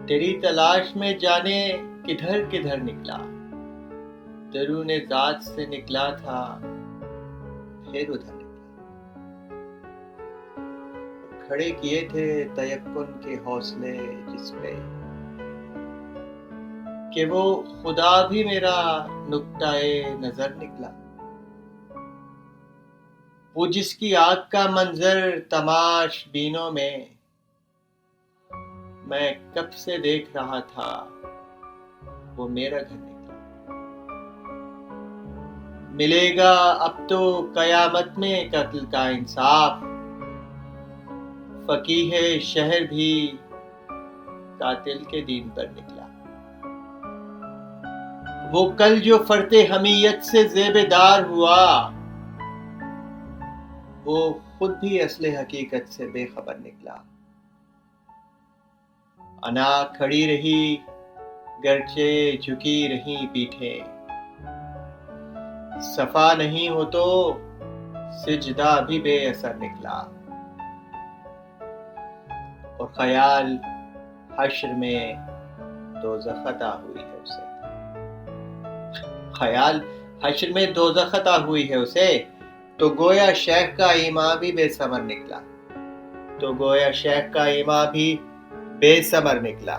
تیری تلاش میں جانے کدھر کدھر نکلا، درون ذات سے نکلا تھا پھر ادھر نکلا۔ کھڑے کیے تھے تیقن کے حوصلے جس پہ کہ وہ خدا بھی میرا نقطۂ نظر نکلا۔ وہ جس کی آنکھ کا منظر تماش بینوں میں کب سے دیکھ رہا تھا وہ میرا گھر نکلا۔ ملے گا اب تو قیامت میں قتل کا انصاف، فقیہ شہر بھی قاتل کے دین پر نکلا۔ وہ کل جو فرط حمیت سے زیب دار ہوا، وہ خود بھی اصل حقیقت سے بے خبر نکلا۔ انا کھڑی رہی گرچہ جھکی رہی پیٹھیں، صفا نہیں ہو تو سجدہ بھی بے اثر نکلا۔ اور خیال حشر میں دوزخ عطا ہوئی ہے اسے، خیال حشر میں دوزخ عطا ہوئی ہے اسے، تو گویا شیخ کا ایماں بھی بے ثمر نکلا، تو گویا شیخ کا ایماں بھی بے ثمر نکلا۔